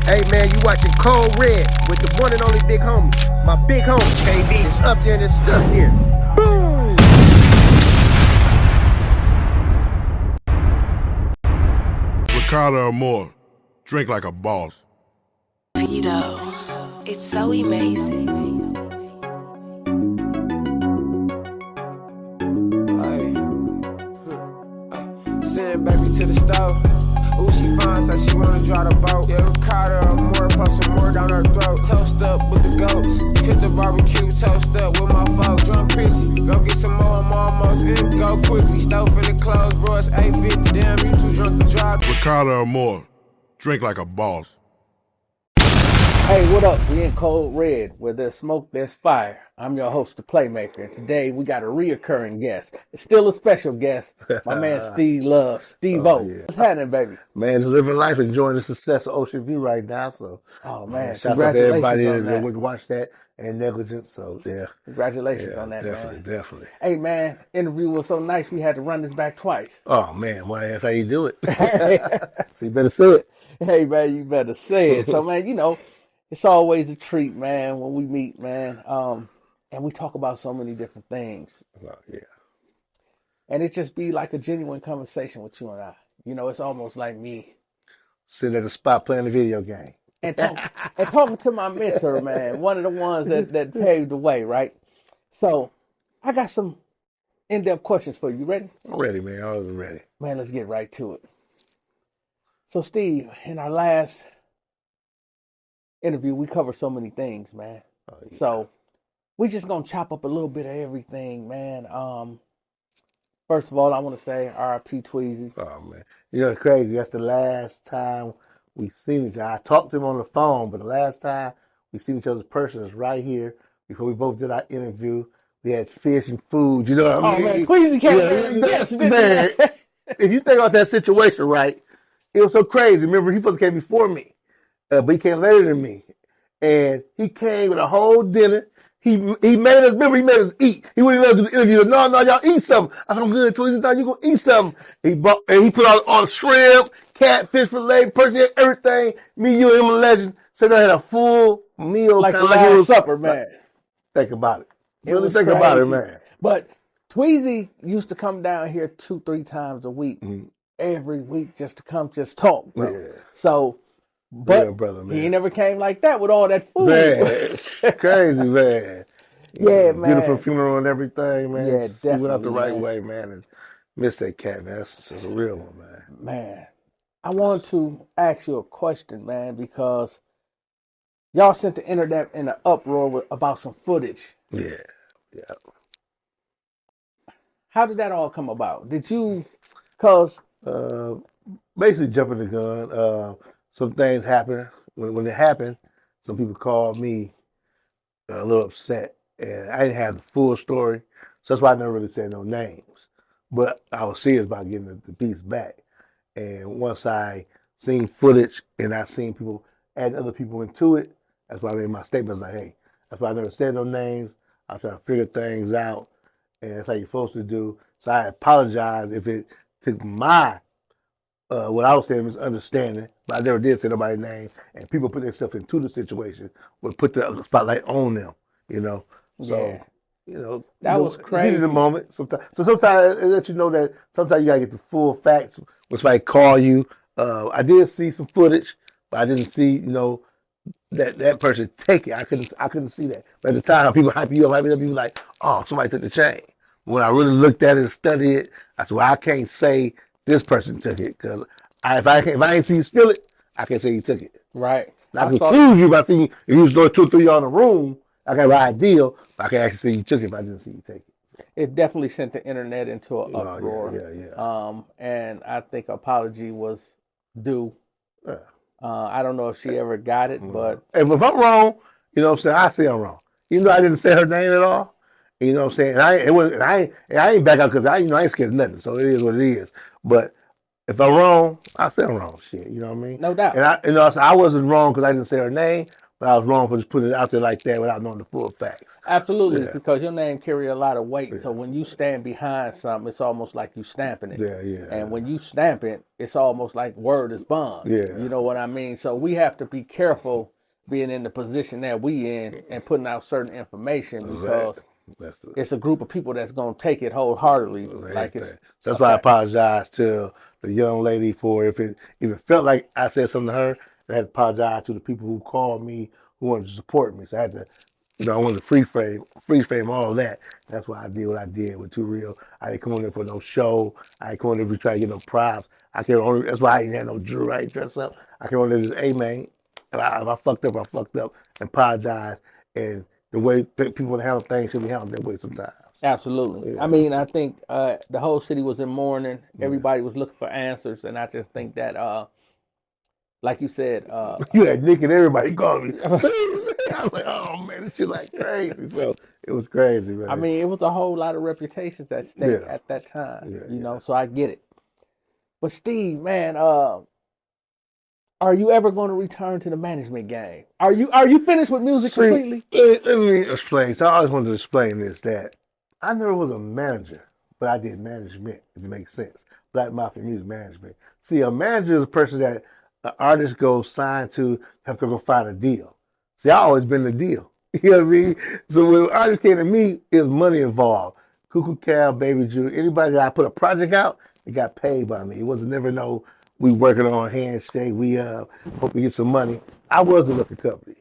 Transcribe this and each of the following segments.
Hey man, you watching Cold Red with the one and only big homie. My big homie, KB. It's up there and it's stuck here. Boom! Ricarda Amor, drink like a boss. Vito, it's so amazing. Send baby to the stove. Ooh, she fine, said she wanna drive the boat. Yeah, Ricarda Amor, put some more down her throat. Toast up with the goats. Hit the barbecue, toast up with my folks. Drunk prissy, go get some more, I'm almost in. Go quickly, stove in the clothes, bro, it's 8:50. Damn, you too drunk to drive. Ricarda Amor, drink like a boss. Hey, what up? We in Cold Red. Where there's smoke, there's fire. I'm your host, the Playmaker. And today we got a reoccurring guest. It's still a special guest. My man Steve Love. Steve O. Yeah. What's happening, baby? Man, living life, enjoying the success of Ocean View right now. So, Oh, man. shouts out to everybody on that that. would watch that and Negligence. So, yeah. Congratulations on that, definitely, man. Definitely. Hey, man, interview was so nice we had to run this back twice. Oh, man, well, that's how you do it. So, you better say it. Hey, man, you better say it. So, man, you know, it's always a treat, man, when we meet, man. And we talk about so many different things. Oh, yeah. And it just be like a genuine conversation with you and I. You know, it's almost like me Sitting at the spot playing the video game. and talking to my mentor, man, one of the ones that paved the way, right? So I got some in-depth questions for you. You ready? I'm ready, man. I was ready. Man, let's get right to it. So, Steve, in our last interview, we covered so many things, man. Oh, yeah. So we just gonna chop up a little bit of everything, man. First of all, I want to say R.I.P. Tweezy. Oh, man. You know, it's crazy. That's the last time we seen each other. I talked to him on the phone, but the last time we seen each other's person is right here before we both did our interview. We had fish and food. You know what I mean? Oh, man, Tweezy came man. If you think about that situation, right, it was so crazy. Remember, he supposed to came before me, but he came later than me. And he came with a whole dinner. He made us, remember, he made us eat. He wouldn't let us do the interview. No, y'all eat something. I said, I'm good, Tweezy. No, you gonna eat something. He put out all the shrimp, catfish fillet, person, everything. Me, you, and him, and Legend. So they had a full meal. Like the like it Last was, Supper, man. Think about it. It Really was think about it, crazy. man. But Tweezy used to come down here 2-3 times a week, Mhm. every week, just to come, just talk, bro. Yeah. So, but Real brother, man. he never came like that with all that food. Man, crazy, man. Yeah, man. Beautiful funeral and everything, man. Yeah, He went out the definitely, right man. way, man. And miss that cat, man. That's just a real one, man. Man, I want to ask you a question, man, because y'all sent the internet in an uproar about some footage. Yeah, yeah. How did that all come about? Did you, cause Basically jumping the gun. Some things happen. When it happened, some people called me a little upset, and I didn't have the full story, so that's why I never really said no names. But I was serious about getting the piece back. And once I seen footage and I seen people add other people into it, that's why I made my statement. I was like, hey, that's why I never said no names. I was trying to figure things out, and that's how you're supposed to do. So I apologize if it took my what I was saying was understanding, but I never did say nobody's name. And people put themselves into the situation would put the spotlight on them, you know. So, Yeah. you know, That was heat of crazy. the moment. Sometimes it lets you know that sometimes you gotta get the full facts when somebody call you. I did see some footage, but I didn't see, you know, that person take it. I couldn't see that. But at the time, people hype you up, people like, oh, somebody took the chain. When I really looked at it and studied it, I said, well, I can't say this person took it because if I ain't see you steal it, I can't say you took it. right? I can prove you by seeing if you was doing 2 or 3 y'all in the room. I got an idea, but I can actually say you took it if I didn't see you take it. So, It definitely sent the internet into an uproar. yeah. And I think apology was due. Yeah. I don't know if she ever got it, but If I'm wrong, you know what I'm saying, I say I'm wrong. Even though I didn't say her name at all, you know what I'm saying? And I ain't back out because I ain't scared of nothing. So it is what it is. But if I'm wrong, I say I'm wrong. Shit, you know what I mean? no doubt. And I wasn't wrong because I didn't say her name, but I was wrong for just putting it out there like that without knowing the full facts. Absolutely, Yeah. because your name carry a lot of weight. So Yeah. when you stand behind something, it's almost like you stamping it. Yeah. And when you stamp it, it's almost like word is bond. Yeah. You know what I mean? So we have to be careful being in the position that we in and putting out certain information because That's the, it's a group of people that's gonna take it wholeheartedly. Like it's that's a why I fact. apologize to the young lady for if it felt like I said something to her. I had to apologize to the people who called me who wanted to support me. So I had to, I wanted to free frame all of that. That's why I did what I did with Too Real. I didn't come on there for no show. I didn't come on there to try to get no props. I came on. That's why I didn't have no jewelry. I didn't dress up. I came on there just, hey man, if I fucked up, I fucked up, and apologize. And the way people want to handle things should be handled that way sometimes. Absolutely. Yeah. I mean, I think the whole city was in mourning. Everybody was looking for answers, and I just think that, like you said, You had Nick and everybody calling me. I was like, oh man, this shit like crazy. So it was crazy, man. I mean, it was a whole lot of reputations at stake Yeah. at that time. Yeah, you yeah. know, so I get it. But Steve, man, are you ever going to return to the management game? Are you finished with music completely? Let me explain. So I always wanted to explain this that I never was a manager, but I did management, if it makes sense. Black Mafia Music Management. See, a manager is a person that an artist goes sign to have to go find a deal. See, I always been the deal. You know what I mean? So when artists came to me, it was money involved. Cuckoo Cal, Baby Drew, anybody that I put a project out, it got paid by me. It wasn't never no we working on handshake, we hope we get some money. I was the record company.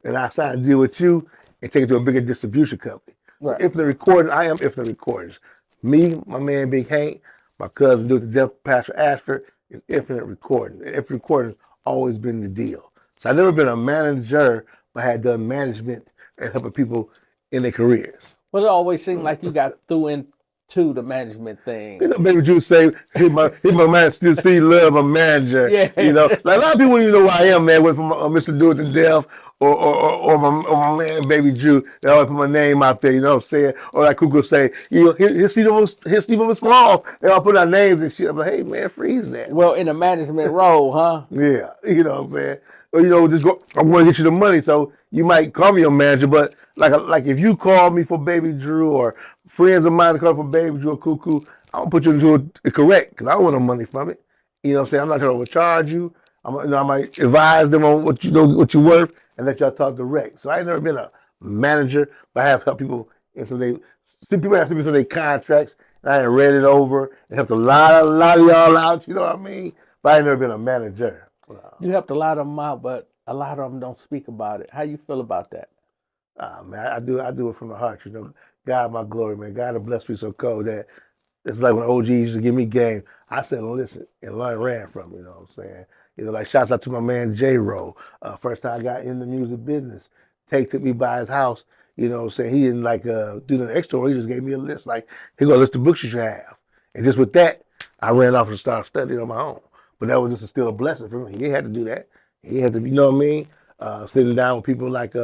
And I signed a deal with you and take it to a bigger distribution company. So Right. Infinite Recordings, I am Infinite Recordings. Me, my man Big Hank, my cousin Duke the Deaf Pastor Ashford is Infinite Recordings. And Infinite Recordings always been the deal. So I've never been a manager, but I had done management and helping people in their careers. But it always seemed like you got through into the management thing. You know, Baby Drew say, he my man, still love my manager. Yeah. You know, like a lot of people don't even know who I am, man. Went from Mr. Do It to Death or my man, Baby Drew. They always put my name out there, you know what I'm saying? Or like Cuckoo say, you know, here's Steve Small. They all put our names and shit. I'm like, hey, man, freeze that. Well, in a management role, huh? Yeah, you know what I'm saying? Or, you know, just go, I want to get you the money, so you might call me your manager, but like if you call me for Baby Drew or friends of mine call for Baby Drew or Cuckoo, I don't put you into it correct because I don't want no money from it. You know what I'm saying? I'm not trying to overcharge you. I might advise them on what what you're worth and let y'all talk direct. So I ain't never been a manager, but I have helped people in some people have seen me some of their contracts and I ain't read it over and helped a lot of y'all out, you know what I mean? But I ain't never been a manager. You helped a lot of them out, but a lot of them don't speak about it. How you feel about that? Man, I do it from the heart, you know. God, my glory, man. God, bless me so cold that it's like when OG used to give me game. I said, listen, and learn ran from it, you know what I'm saying? You know, like shouts out to my man J-Ro. First time I got in the music business, Take took me by his house, you know what I'm saying? He didn't like do the extra, he just gave me a list, like, here go a list of books you should have. And just with that, I ran off and started studying on my own. But that was just still a blessing for me. He had to do that. He had to, you know what I mean? Sitting down with people like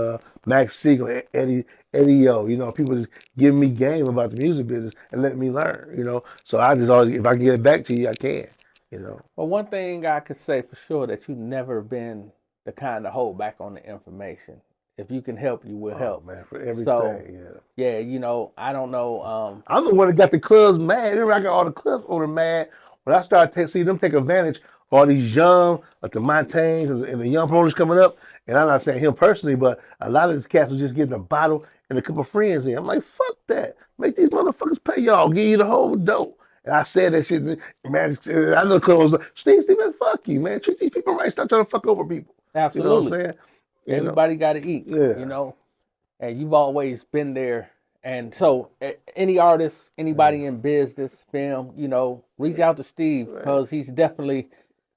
Max Siegel, Eddie O, you know, people just giving me game about the music business and letting me learn, you know. So I just always, if I can get it back to you, I can, you know. Well, one thing I could say for sure that you've never been the kind to hold back on the information. If you can help, you will help. Man, for everything, So, yeah. yeah, you know, I don't know. I'm the one that got the clubs mad. Remember, I got all the clubs owner mad when I started see them take advantage of all these young, like the Montaignes and the young promoters coming up. And I'm not saying him personally, but a lot of these cats was just getting a bottle and a couple of friends in. I'm like, fuck that. Make these motherfuckers pay y'all, give you the whole dope. And I said that shit, man. I know the club was like, Steve, man, fuck you, man. Treat these people right. Stop trying to fuck over people. Absolutely. You know what I'm saying? Everybody got to eat, Yeah. you know, and you've always been there. And so, any artist, anybody in business, film, you know, reach out to Steve because he's definitely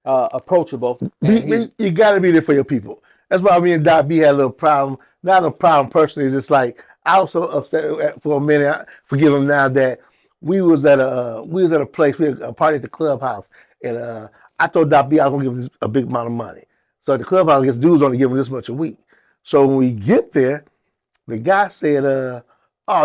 approachable. And You got to be there for your people. That's why me and Doc B had a little problem. Not a problem personally, just like I was so upset for a minute. I forgive him now that we was at a place, we had a party at the clubhouse, and I told Doc B I was gonna give him a big amount of money. So at the clubhouse, I guess dudes only give him this much a week. So when we get there, the guy said, "Oh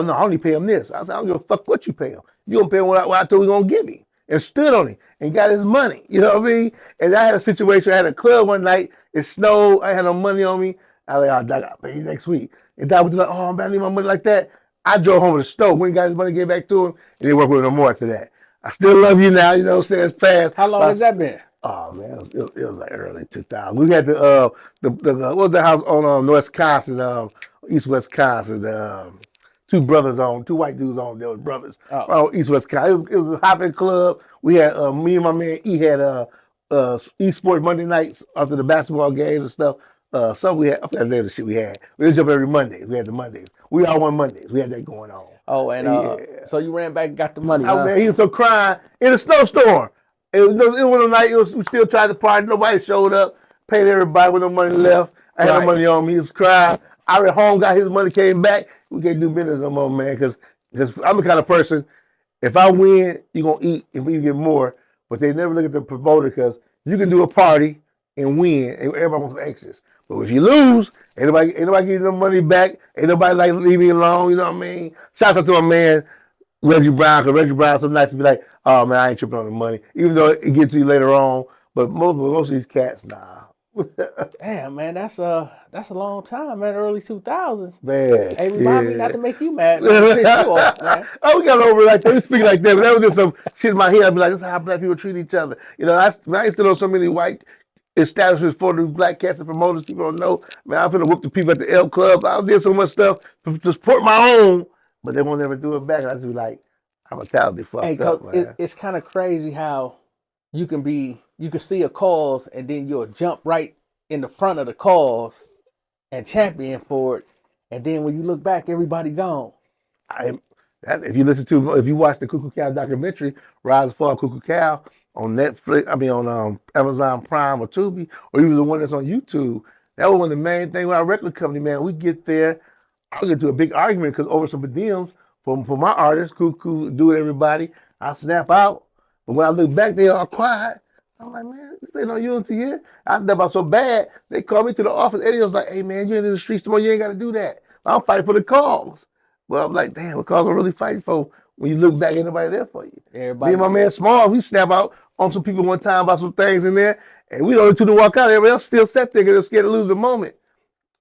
no, I only pay him this." I said, "I don't give a fuck what you pay him. You don't pay him what I told you gonna give him." And stood on it and got his money. You know what I mean? And I had a situation. I had a club one night. It snowed. I had no money on me. I was like, oh, Doc, I'll pay you next week. And Doc was like, oh, I'm about to need my money like that. I drove home to the store, went and got his money, gave back to him, and didn't work with him no more after that. I still love you now, you know what I'm saying? It's past. How long has that been? Oh man, it was like early 2000. We had the what was the house on North Wisconsin, East Wisconsin. Two brothers on, two white dudes on. There was brothers Oh, on East Wisconsin. It was a hopping club. We had me and my man E had esports Monday nights after the basketball games and stuff. So we had I forgot the name of the shit we had. We would jump every Monday. We had the Mondays. We all won Mondays. We had that going on. oh, and Yeah. so you ran back and got the money, Oh huh? man, he was so crying in a snowstorm. It was one of the night. We still tried to party. Nobody showed up. Paid everybody with no money left. I had no Right. money on me. He was crying. I went home, got his money, came back. We can't do business no more, man. Because I'm the kind of person. If I win, you're gonna eat if we get more. But they never look at the promoter because you can do a party and win, and everybody wants some extras. But if you lose, ain't nobody getting no money back. Ain't nobody like leave me alone. You know what I mean? Shout out to my man Reggie Brown, because Reggie Brown's so nice to be like, oh man, I ain't tripping on the money, even though it gets to you later on. But most of these cats, nah. Damn, man, that's a long time, man. Early 2000s. Man, Hey, remind me not yeah. to make you mad, man. To piss you off, man. Oh, we got over it like that. We speak like that, but that was just some shit in my head. I'd be like, this is how black people treat each other. You know, I used to know so many white establishments for the black cats and promoters. People don't know. Man, I'm finna whoop the people at the L Club. I did so much stuff to support my own, but they won't ever do it back. And I just be like, I'm a mentality Hey, fucked coach, up, man. it's kind of crazy how you can see a cause and then you'll jump right in the front of the cause and champion for it, and then when you look back, everybody gone. I if you watch the Cuckoo Cow documentary, Rise and Fall of Cuckoo Cow on Netflix, I mean on Amazon Prime or Tubi, or even the one that's on YouTube, that was one of the main things with our record company, man. We get there, I'll get to a big argument because over some DMs for my artists, Cuckoo, Do It Everybody, I snap out. But when I look back, they all quiet. I'm like, man, there ain't no unity here. I snap out so bad, they called me to the office. Eddie was like, hey man, you ain't in the streets tomorrow, you ain't gotta do that. I'm fighting for the cause. Well, I'm like, damn, what cause I'm really fighting for when you look back, ain't nobody there for you. Me Everybody, and my man Small, we snap out on some people one time about some things in there, and we only two to walk out. Everybody else still sat there because they're scared to lose the moment.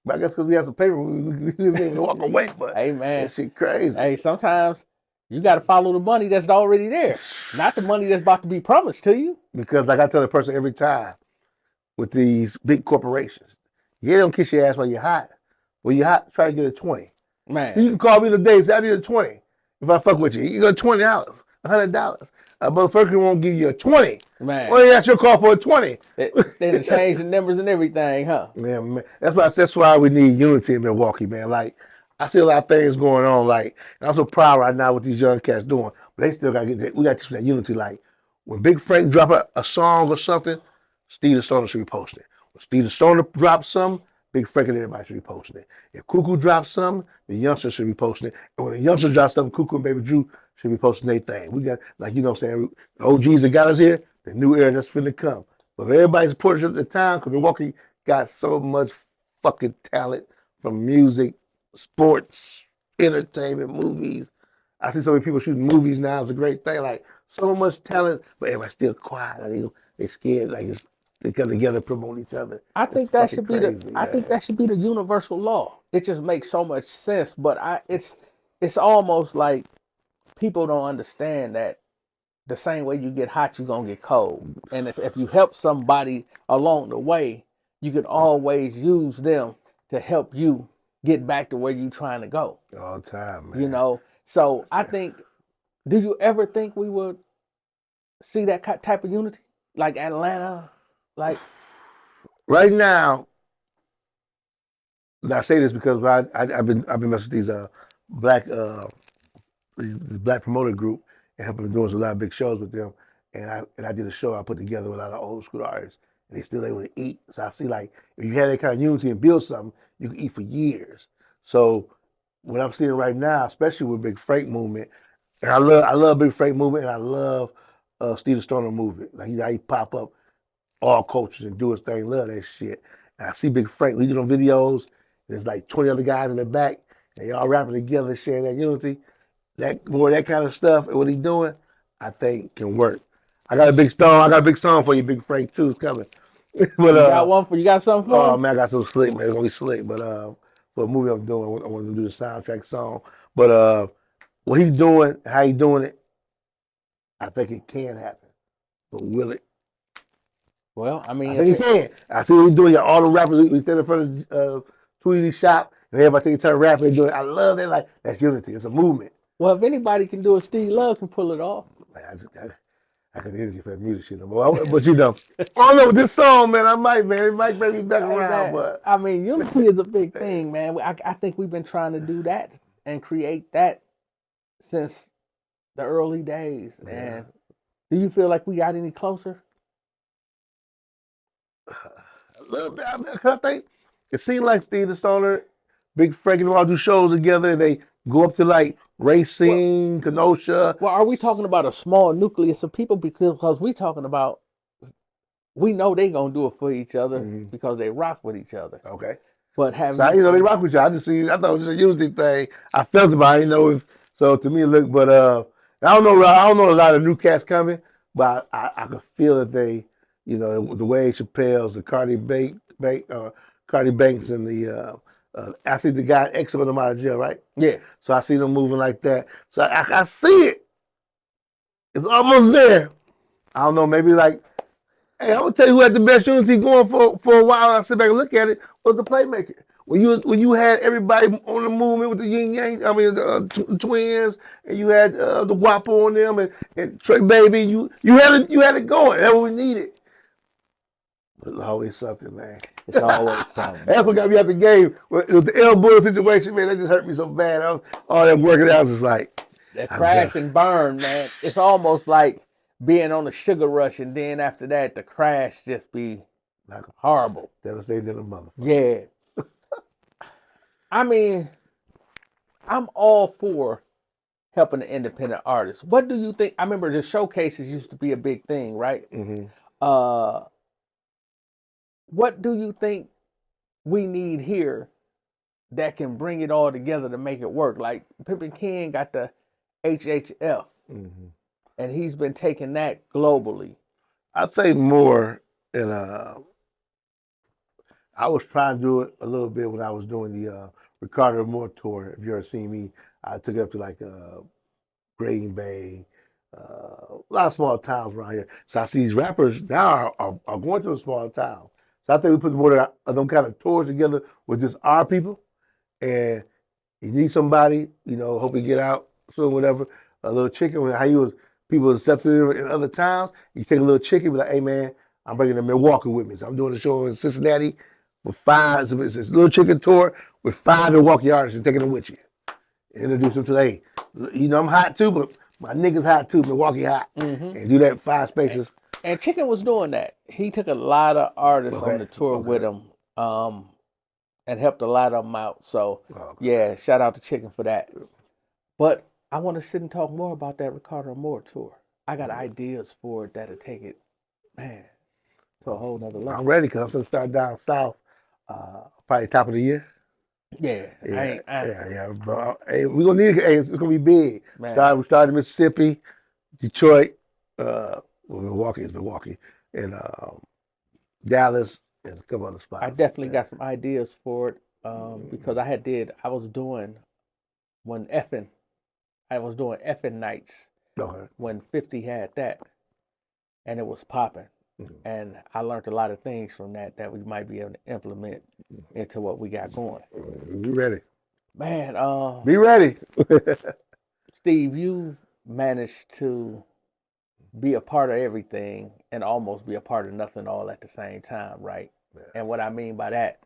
But I guess because we had some paper, we didn't even walk away. But hey that man, shit crazy. hey, sometimes you got to follow the money that's already there, not the money that's about to be promised to you. Because like I tell the person every time with these big corporations, yeah, don't kiss your ass while you're hot. When you're hot, try to get a 20. So Man, you can call me today and say, I need a 20. If I fuck with you, you got $20, $100. A motherfucker won't give you a 20. man, Well, that's your call for a 20. they done changed the numbers and everything, huh? Man, that's why we need unity in Milwaukee, man. Like I see a lot of things going on. Like and I'm so proud right now what these young cats doing, but they still got to get that. We got to that unity. Like when Big Frank drop a song or something, Steve the Stoner should be posting it. When Steve the Stoner drops something, Big Frank and everybody should be posting it. If Cuckoo drops something, the youngsters should be posting it. And when the youngsters drop something, Cuckoo and Baby Drew should be posting their thing. We got like you know what I'm saying, the OGs that got us here, the new era that's finna come. But if everybody supported us at the time, because Milwaukee got so much fucking talent from music, sports, entertainment, movies. I see so many people shooting movies now. It's a great thing. Like so much talent, but everybody's still quiet. Like, they scared. Like they come together, promote each other. I It's think that fucking should be crazy. I think Man. that should be the universal law. It just makes so much sense, but it's almost like people don't understand that the same way you get hot, you're gonna get cold. And if you help somebody along the way, you can always use them to help you get back to where you're trying to go. All the time, man. You know? So I think, do you ever think we would see that type of unity? Like Atlanta? Like, Right now, and I say this because I've been messing with these black the black promoter group and helping them doing a lot of big shows with them. And I did a show I put together with a lot of old school artists, and they still able to eat. So I see like if you have that kind of unity and build something, you can eat for years. So what I'm seeing right now, especially with Big Frank movement, and I love Big Frank movement, and I love Steve the Stoner movement. Like he pop up all cultures and do his thing. Love that shit. And I see Big Frank leading on videos. There's like 20 other guys in the back, and they all rapping together, sharing that unity. That more of that kind of stuff and what he's doing, I think can work. I got a big song for you, Big Frank too. It's coming. But You got something for oh him? man, I got some slick, man. It's gonna be slick. But for a movie I'm doing, I want to do the soundtrack song. But what he's doing, how he doing it, I think it can happen. But will it? Well, I I mean, think it can. I see what he's doing. All the rappers, we stand in front of Tweezy shop, and everybody think he turn rapper and do it. I love that. Like that's unity. It's a movement. well, if anybody can do it, Steve Love can pull it off. Man, I got the energy for that music shit no more. But you know, I don't know with this song, man. I might, man. It might bring me back Hey around, man, but I mean, unity is a big thing, man. I think we've been trying to do that and create that since the early days. yeah. And do you feel like we got any closer? A little bit. I think it seemed like Steve the Stoner, Big Frank, and all do shows together, and they go up to like Well, Racine, Kenosha. well, are we talking about a small nucleus of people because we talking about we know they gonna do it for each other Mhm. because they rock with each other. Okay. But have So you? they rock with you. I just see. I thought it was just a unity thing. I felt about. It, if so. To me, it looked. But I don't know. I don't know a lot of new cats coming, but I could feel that they, the way Chappelle's, the Cardi Banks, and the I see the guy X on them out of jail, right? Yeah. So I see them moving like that. So I see it. It's almost there. I don't know. Maybe like, hey, I'm gonna tell you who had the best unity going for a while. I sit back and look at it. Was the playmaker. When you had everybody on the movement with the yin yang, I mean the twins, and you had the Guapo on them and Trey Baby, you had it going. That's what we needed. But it's always something, man. It's always something, That's what man. got me out the game. With the elbow situation, man, that just hurt me so bad. All that working out was just like, That I'm done. crash and burn, man. It's almost like being on a sugar rush, and then after that, the crash just be Like horrible. devastating to the motherfucker. Yeah. I mean, I'm all for helping the independent artists. What do you think? I remember the showcases used to be a big thing, right? Hmm. Uh, what do you think we need here that can bring it all together to make it work? Like Pimpin' Ken got the HHF, Hmm. and he's been taking that globally. I think more in I was trying to do it a little bit when I was doing the Ricarda Amor tour. If you ever seen me, I took it up to like Green Bay, a lot of small towns around here. So I see these rappers now are going to a small town. So I think we put more of them kind of tours together with just our people. And you need somebody, hope you get out soon, whatever. A little chicken, how you was people accepted in other towns. You take a little chicken, be like, hey man, I'm bringing the Milwaukee with me. So I'm doing a show in Cincinnati with five. So it's a little chicken tour with five Milwaukee artists and taking them with you. Introduce them to, hey, I'm hot too, but my niggas hot too, Milwaukee hot. Hmm. And do that 5 spaces. And Chicken was doing that. He took a lot of artists on Okay. the tour with Okay. him, and helped a lot of them out. So Okay. yeah, shout out to Chicken for that. But I want to sit and talk more about that Ricardo Amor tour. I got ideas for it that'll take it, man, to a whole nother I'm level. ready because I'm going to start down south, probably top of the year. Yeah, Yeah, yeah. But hey, we're gonna need it. Hey, it's gonna be big. man. We started in Mississippi, Detroit, Milwaukee is Milwaukee, and Dallas, and a couple other spots. I definitely Yeah. got some ideas for it because I was doing when effing, I was doing effing nights Okay. when 50 had that, and it was popping. Mhm. And I learned a lot of things from that we might be able to implement into what we got going. Be ready. Man, Be ready. Steve, you managed to be a part of everything and almost be a part of nothing all at the same time, right? Yeah. And what I mean by that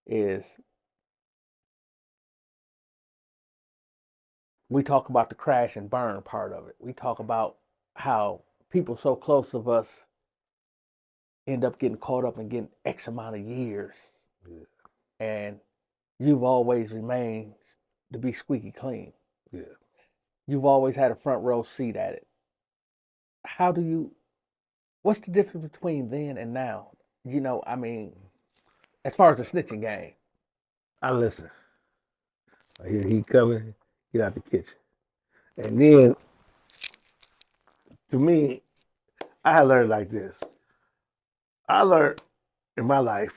is we talk about the crash and burn part of it. We talk about how people so close of us end up getting caught up and getting X amount of years. Yeah. And you've always remained to be squeaky clean. Yeah. You've always had a front row seat at it. What's the difference between then and now? I mean, as far as the snitching game. I listen. I hear he coming. Get out the kitchen. And then, to me, I learned like this. I learned in my life,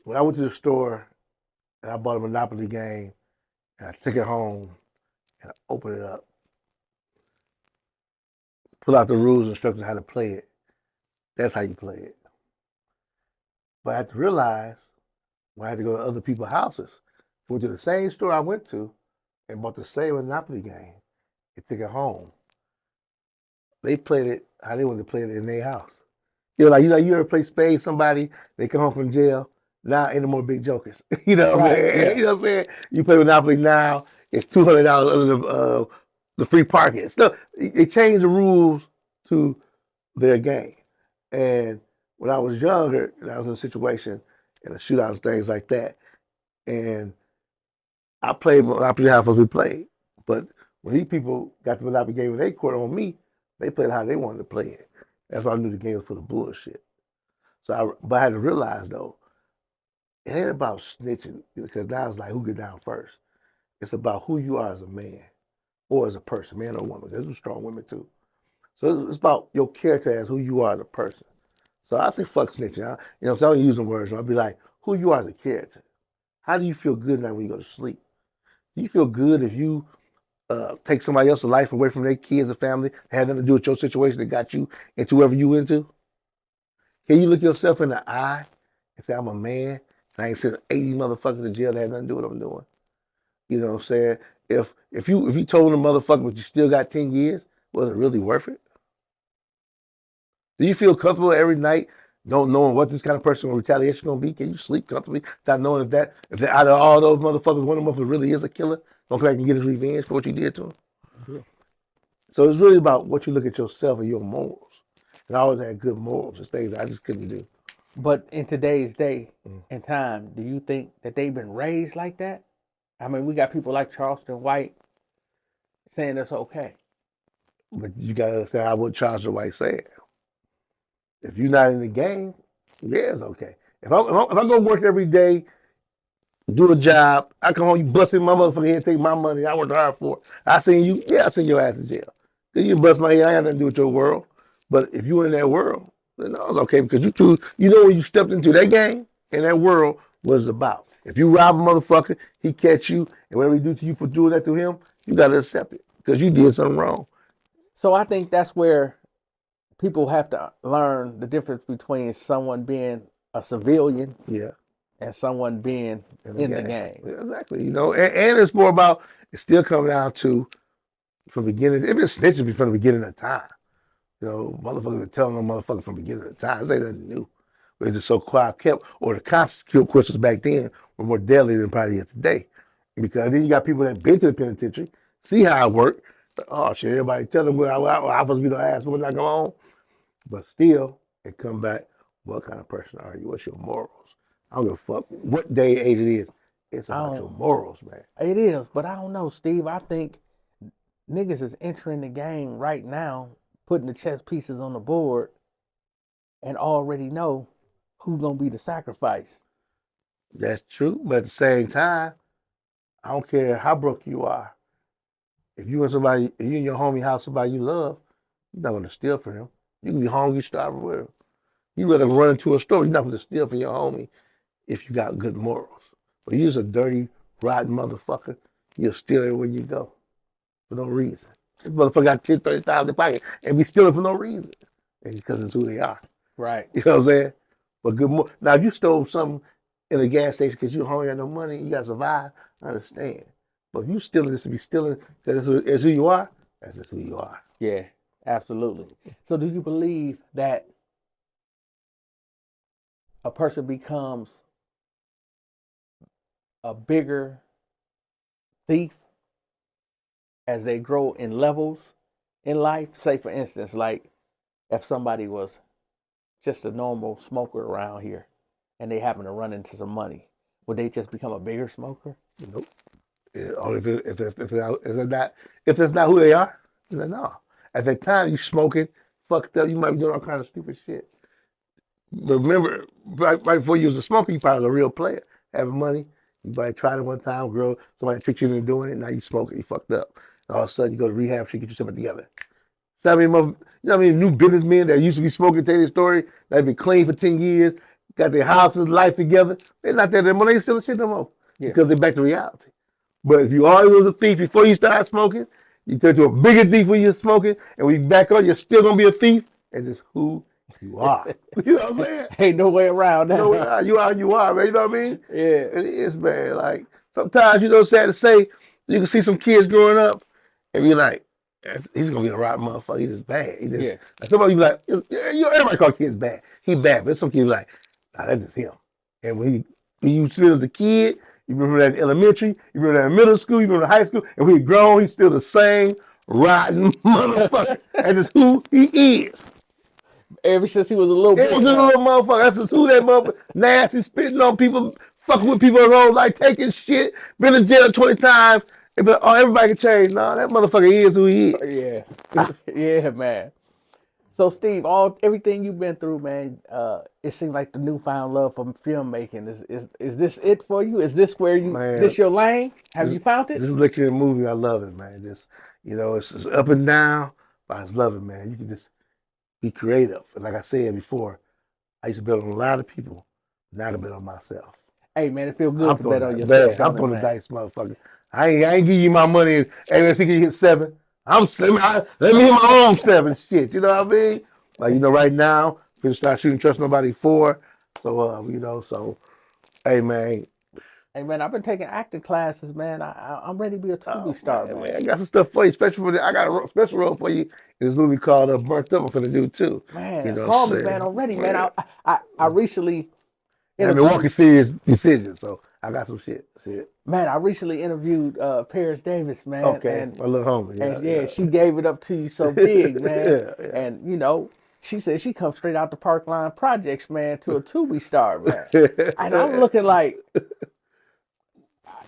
when I went to the store and I bought a Monopoly game and I took it home and I opened it up, pull out the rules and instructions how to play it. That's how you play it. But I had to realize when I had to go to other people's houses, I went to the same store I went to and bought the same Monopoly game and took it home. They played it how they wanted to play it in their house. You ever play spades somebody, they come home from jail, now ain't no more big jokers. You know what I'm saying? Yeah. You know what I'm saying? You play Monopoly now, it's $200 under the free parking. So they changed the rules to their game. And when I was younger, and I was in a situation in a shootout and things like that, and I played Monopoly how we played. But when these people got the Monopoly game in their court on me, they played how they wanted to play it. That's why I knew the game was full of bullshit. But I had to realize though, it ain't about snitching because now it's like who get down first. It's about who you are as a man or as a person, man or woman. There's some strong women too. So it's about your character as who you are as a person. So I say fuck snitching. So I don't use the words. I'll be like, who you are as a character. How do you feel good now when you go to sleep? Do you feel good if you take somebody else's life away from their kids and family, had nothing to do with your situation that got you into whoever you into? Can you look yourself in the eye and say, I'm a man, and I ain't sent 80 motherfuckers to jail that had nothing to do with what I'm doing? You know what I'm saying? If you told a motherfucker but you still got 10 years, was it really worth it? Do you feel comfortable every night not knowing what this kind of person or retaliation is gonna be? Can you sleep comfortably without knowing if out of all those motherfuckers, one of them motherfuckers really is a killer? Don't feel like you can get his revenge for what you did to him? Yeah. So it's really about what you look at yourself and your morals. And I always had good morals. It's things I just couldn't do. But in today's day and time, do you think that they've been raised like that? I mean, we got people like Charleston White saying that's okay. But you gotta understand what Charles White said. If you're not in the game, yeah, it's okay. If I go work every day, do a job, I come home, you busting my motherfucking head, take my money, I worked hard for it. I send you, yeah, I send your ass to jail. Then you bust my head, I ain't got nothing to do with your world. But if you in that world, then no, it's okay because you know when you stepped into that game and that world was about. If you rob a motherfucker, he catch you, and whatever he do to you for doing that to him, you gotta accept it because you did something wrong. So I think that's where people have to learn the difference between someone being a civilian Yeah. and someone being in the game. Yeah, exactly. And it's more about it's still coming down to from the beginning. It been snitching from the beginning of time. Motherfuckers been telling them motherfuckers from the beginning of time. This ain't nothing new. But it's just so quiet kept, or the constant questions back then were more deadly than probably is today. Because then you got people that been to the penitentiary, see how it worked. Oh shit, everybody tell them I supposed to be the ass when I go home. But still, it come back, what kind of person are you? What's your morals? I don't give a fuck what day age it is. It's I about your don't, morals, man. it is, but I don't know, Steve. I think niggas is entering the game right now, putting the chess pieces on the board, and already know who's gonna be the sacrifice. That's true. But at the same time, I don't care how broke you are. If you in your homie house, somebody you love, you're not gonna steal from him. You can be hungry, starving, whatever. You rather run into a store. You're not gonna steal from your homie if you got good morals. But you're just a dirty, rotten motherfucker. You'll steal everywhere you go for no reason. This motherfucker got 10, 30,000 in pocket and be stealing for no reason. And because it's who they are. Right. You know what I'm saying? But now if you stole something in a gas station because you hungry got no money, you gotta survive, I understand. But if you stealing this to be stealing because it's who you are, that's just who you are. Yeah, absolutely. So do you believe that a person becomes a bigger thief as they grow in levels in life? Say, for instance, like if somebody was just a normal smoker around here and they happen to run into some money, would they just become a bigger smoker? Nope. Only if it's not who they are, then no. At that time you smoking, fucked up, you might be doing all kind of stupid shit. But remember, right before you was a smoker, you probably was a real player, having money. You probably tried it one time, girl, somebody tricked you into doing it, now you smoking, you fucked up. And all of a sudden you go to rehab, shit, get yourself together. So I mean, you know how many new businessmen that used to be smoking, tell their story, they've been clean for 10 years, got their house and life together. They're not there anymore. They still shit no more Yeah. because they're back to reality. But if you always was a thief before you started smoking, you turn to a bigger thief when you're smoking, and when you back on, you're still gonna be a thief. And just who you are. You know what I'm saying? Ain't no way around that. No, you are, you are, man. You know what I mean? Yeah. It is, man. Like sometimes, sad to say, you can see some kids growing up, and be like, he's gonna be a rotten motherfucker. He's just bad. He just Yeah. like somebody be like, everybody call kids bad. He bad, but some kids be like, nah, that's just him. And when you see him as a kid, you remember that in elementary, you remember that in middle school, you remember that in high school, and when he grown, he's still the same rotten motherfucker. And it's who he is. Ever since he was a little It boy. was just a little motherfucker. That's just who that motherfucker. Nasty, spitting on people, fucking with people alone, like taking shit, been in jail 20 times. And be like, oh, everybody can change. No, that motherfucker is who he is. Yeah. Yeah, man. So Steve, everything you've been through, man, it seems like the newfound love for filmmaking. Is this it for you? Is this where Man, this your lane? Have you found it? This is looking at a movie. I love it, man. Just, it's up and down, but I just love it, man. You can just be creative. And like I said before, I used to bet on a lot of people. Now I can bet on myself. Hey man, it feels good I'm to bet throwing on the yourself. I'm don't it, throwing the man? dice, motherfucker. I ain't give you my money. Hey, let's see, can you hit 7? Let me hit my own 7 shit. You know what I mean? Like, right now, we start shooting Trust Nobody 4. So, hey, man. Hey man, I've been taking acting classes, man. I'm ready to be a Tubi star, man. I got some stuff for you, I got a special role for you in this movie called Burnt Up. I'm finna do too. Man, What call I'm me, man. saying? I'm ready, man. I recently And interviewed. Milwaukee serious decisions, so I got some shit. Man, I recently interviewed Paris Davis, man, Okay, my little homie. and yeah, she gave it up to you so big, man. Yeah. And she said she comes straight out the Parkline Projects, man, to a Tubi star, man. And I'm looking like,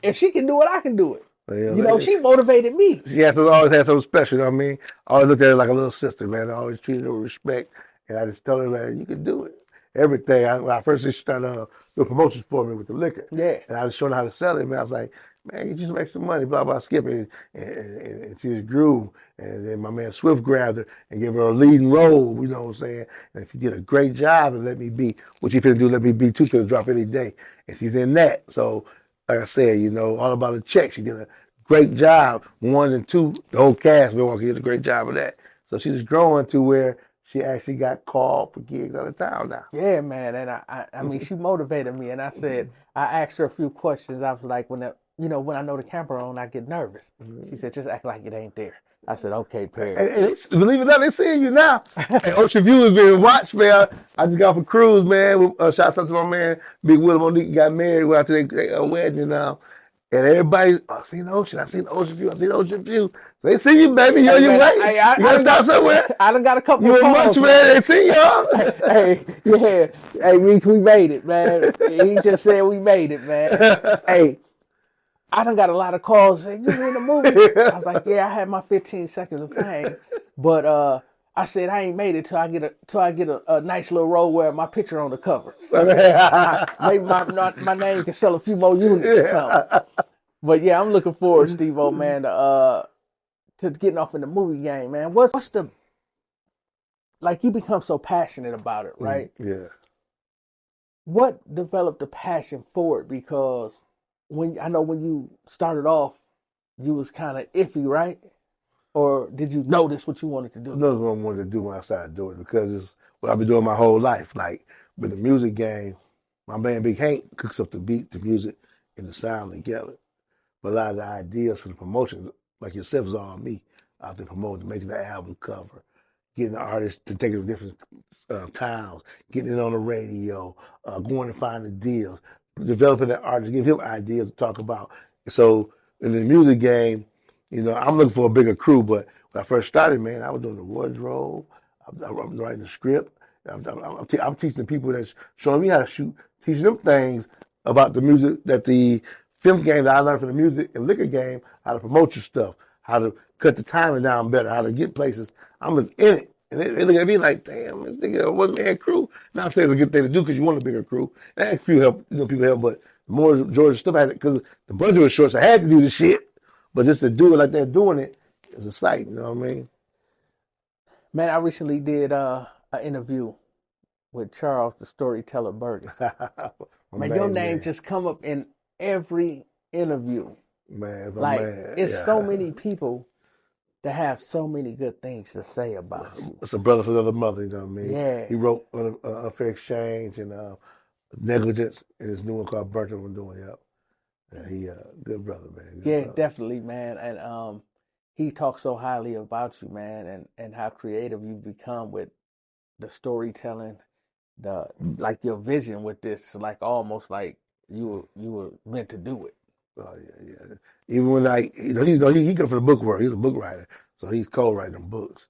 if she can do it, I can do it. Yeah, She motivated me. she always had something special. You know what I mean? I always looked at her like a little sister, man. I always treated her with respect, and I just told her, man, you can do it. Everything. When I first started doing promotions for me with the liquor, Yeah. and I was showing her how to sell it, man. I was like, man, get you some extra money, blah blah, skip it, and she just grew. And then my man Swift grabbed her and gave her a leading role. You know what I'm saying? And she did a great job and let me be what she finna do. Let me be too. Finna drop any day, and she's in that. So, like I said, all about the check. She did a great job. 1 and 2, the whole cast, Milwaukee did a great job of that. So she's growing to where she actually got called for gigs out of town now. Yeah, man. And I mean, she motivated me. And I asked her a few questions. I was like, when I know the camera on, I get nervous. She said, just act like it ain't there. I said, okay, Perry. And believe it or not, they're seeing you now. And Ocean View is being watched, man. I just got off a cruise, man. Shouts out to my man, Big Will Monique, got married after their wedding now. And everybody, I seen the ocean. I seen the Ocean View. I seen the Ocean View. So they see you, baby. You're on your way. You gotta stop somewhere. I done got a couple You of and calls, Munch, man. They see y'all. Hey, yeah. Hey, Reach, we made it, man. He just said we made it, man. Hey, I done got a lot of calls saying, you in the movie? I was like, yeah, I had my 15 seconds of fame. But I said I ain't made it till I get a nice little role where my picture on the cover. Maybe my name can sell a few more units or something. But yeah, I'm looking forward, Steve-O, man, to getting off in the movie game, man. What's the, like, you become so passionate about it, right? Yeah. What developed the passion for it? Because when you started off, you was kind of iffy, right? Or did you notice what you wanted to do? I know what I wanted to do when I started doing it because it's what I've been doing my whole life. Like with the music game, my man Big Hank cooks up the beat, the music, and the sound together. But a lot of the ideas for the promotions, like yourself, is all me. I've been promoting, making the album cover, getting the artists to take it to different towns, getting it on the radio, going and finding deals, developing the artist, give him ideas to talk about. So in the music game, I'm looking for a bigger crew. But when I first started, man, I was doing the wardrobe. I'm writing the script. I'm teaching people that's showing me how to shoot, teaching them things about the music that the film game that I learned from the music and liquor game, how to promote your stuff, how to cut the timing down better, how to get places. I'm just in it. And they look at me like, damn, this nigga a one-man crew. Now I'm saying it's a good thing to do because you want a bigger crew. And a few help, people help, but the more Georgia stuff I had it, because the budget was short, so I had to do the shit. But just to do it like they're doing it is a sight, you know what I mean? Man, I recently did an interview with Charles the Storyteller Burgess. My Man, your main name man. just come up in every interview. Man, my Like, man. it's Yeah. so many people that have so many good things to say about you. It's a brother for another mother, you know what I mean? Yeah. He wrote Unfair Exchange and Negligence in his new one called Burnt I'm doing, yep. Yeah, he good brother, man. Good Yeah, brother. definitely, man. And he talks so highly about you, man, and how creative you've become with the storytelling, like your vision with this, like almost like you were meant to do it. Oh yeah, yeah. Even when he comes from the book world. He's a book writer, so he's co-writing books.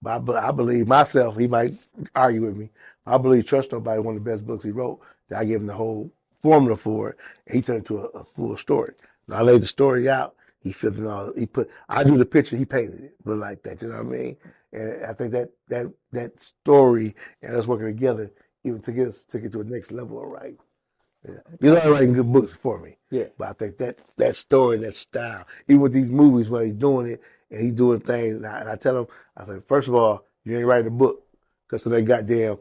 But I believe myself. He might argue with me. I believe Trust Nobody, one of the best books he wrote. That I gave him the whole formula for it. And he turned it into a full story. Now I laid the story out. He filled it all. I drew the picture. He painted it, but like that. You know what I mean? And I think that story and us working together even took it to the next level of writing. Yeah. He's already writing good books for me. Yeah. But I think that story, that style, even with these movies where he's doing it and he's doing things, and I tell him, I say, first of all, you ain't writing a book because of that goddamn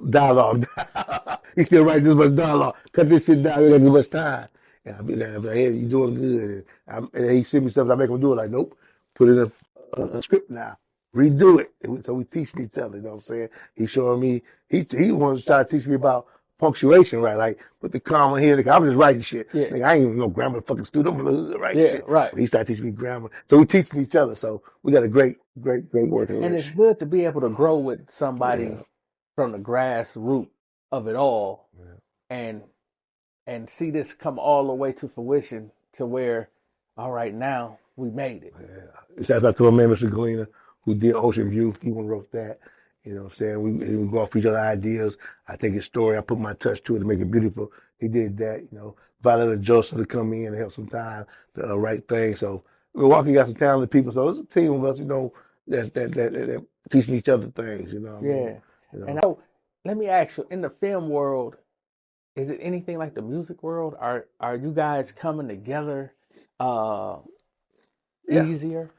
dialogue. He's still writing this much dialogue. Cut this shit down. We got too much time. And I'll be like, hey, you doing good. And he send me stuff and I make him do it. Like, nope, put in a script now. Redo it. So we teaching each other, you know what I'm saying? He's showing me, he wants to try to teach me about punctuation, right? Like, put the comma here. Like, I was just writing shit. Yeah. Like, I ain't even no grammar fucking student. I'm from the hood writing Yeah, shit. right. But he started teaching me grammar. So we teaching each other. So we got a great working And it's relationship. good to be able to grow with somebody Yeah. from the grassroots of it all, and see this come all the way to fruition to where, all right, now we made it. Yeah. Shout out to my man, Mr. Galena, who did Ocean View. He one wrote that. You know what I'm saying? We go off each other's ideas. I take his story, I put my touch to it to make it beautiful. He did that, you know. Violetta Joseph to come in and help some time to write things. So Milwaukee got some talented people. So it's a team of us, you know, that teaching each other things, you know what I mean? Yeah. You know? And let me ask you, in the film world, is it anything like the music world? Are you guys coming together Yeah. easier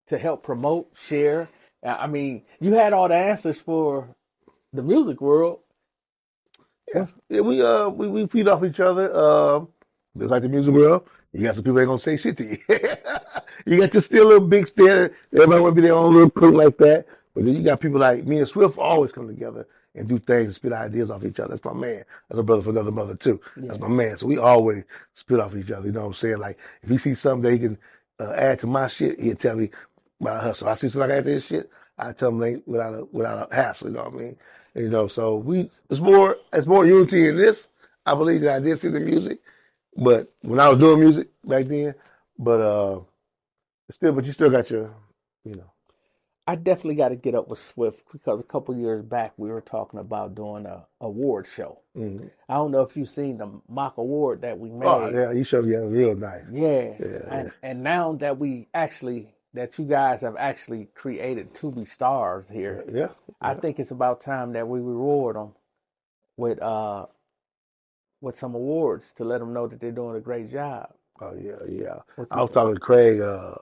to help promote, share? I mean, you had all the answers for the music world. Yeah, we feed off each other. Just like the music world, you got some people ain't gonna say shit to you. You got your still little big stand. Everybody want to be their own little crew like that. But then you got people like me and Swift always come together and do things and spit ideas off each other. That's my man. That's a brother for another mother too. That's my man. So we always spit off each other. You know what I'm saying? Like if he sees something that he can add to my shit, he'll tell me my hustle. I see something like that this shit, I tell him ain't without a hassle. You know what I mean? And, you know, so it's more unity in this. I believe that I did see the music, but when I was doing music back then, but you still got your, you know. I definitely got to get up with Swift because a couple years back we were talking about doing a award show. Mm-hmm. I don't know if you've seen the mock award that we made. Oh yeah, you showed me that was real nice. Yeah. And now that that you guys have actually created to be stars here, Yeah. I think it's about time that we reward them with some awards to let them know that they're doing a great job. Oh yeah. I was talking to Craig a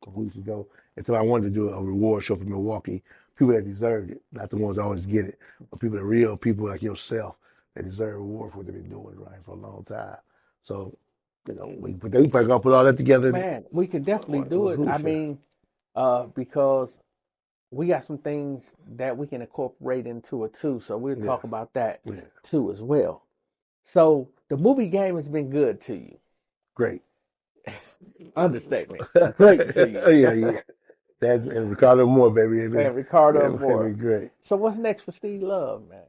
couple weeks ago and said I wanted to do a reward show for Milwaukee. People that deserved it, not the ones that always get it, but people that real people like yourself that deserve a reward for what they've been doing right for a long time. So, you know, we probably gonna put all that together. Man, we can definitely do it. I mean, because we got some things that we can incorporate into it too. So we'll talk about that too as well. So the movie game has been good to you. Great. Understatement. Great to you. Yeah. That and Ricarda Amor, baby. And Ricarda Amor. Great. So what's next for Steve Love, man?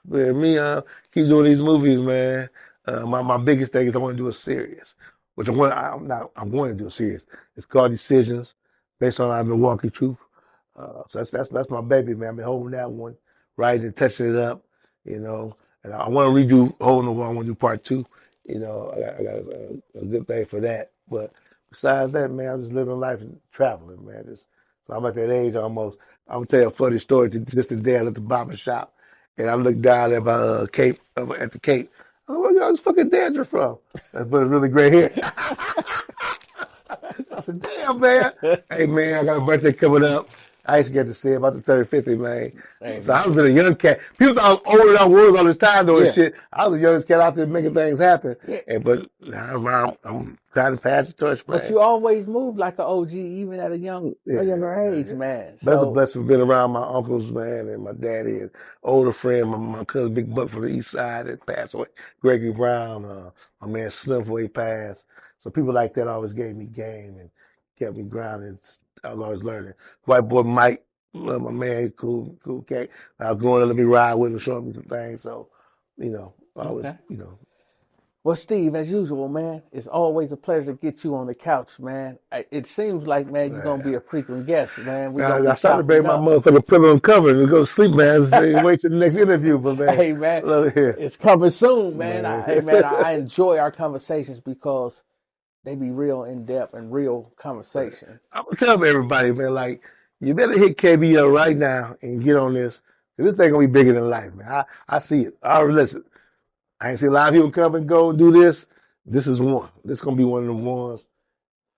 Yeah, me, keep doing these movies, man. My biggest thing is I want to do a series, which I'm going to do a series. It's called Decisions, based on our Milwaukee truth. So that's my baby, man. I've been holding that one, writing and touching it up, you know. And I want to redo Holding the Wall. I want to do part 2. You know, I got a good thing for that. But besides that, man, I'm just living life and traveling, man. So I'm at that age almost. I'm gonna tell you a funny story. Just today, I left the barber shop, and I looked down at my Cape, at the Cape. Oh, where y'all this fucking dandruff from? But it's really gray hair. So I said, damn, man. Hey, man, I got a birthday coming up. I used to get to say about the 30, 50, man. Hey, So I man. was been a young cat. People thought I was older than I was all this time doing Yeah. shit. I was the youngest cat out there making things happen. Yeah. But now I'm trying to pass the torch, But man. you always moved like an OG, even at a Yeah, younger age, yeah. man. That's a So, blessing for being around my uncles, man, and my daddy and older friend, my cousin Big Buck from the east side that passed away, Gregory Brown, my man Slim before he passed. So people like that always gave me game and kept me grounded. I was always learning. White boy Mike, my man, cool cat. I was going to let me ride with him, show me some things. So, I was, okay. Well, Steve, as usual, man, it's always a pleasure to get you on the couch, man. It seems like, man, you're gonna be a frequent guest, man. We're gonna I be started to chopping bring it my up. motherfucking pillow and cover and go to sleep, man. Wait till the next interview, but man, Hey, man, look here. it's coming soon, man. Man. I enjoy our conversations because they be real in depth and real conversation. I'm gonna tell everybody, man, like you better hit KBO right now and get on this. 'Cause this thing gonna be bigger than life, man. I see it. Listen, I ain't see a lot of people come and go and do this. This is one. This gonna be one of the ones.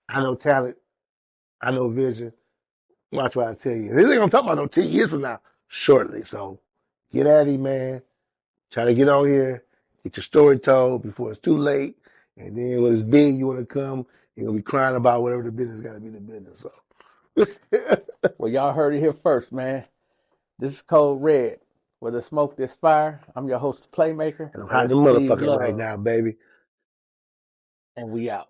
I know talent. I know vision. Watch what I tell you. This ain't gonna talk about no 10 years from now. Shortly. So get at it, man. Try to get on here, get your story told before it's too late. And then when it's big, you want to come, you're going to be crying about whatever the business got to be the business. So, Well, y'all heard it here first, man. This is Code Red. Where the smoke, there's fire. I'm your host, Playmaker. and I'm That hiding is the Steve motherfucker right Love, now, baby. and we out.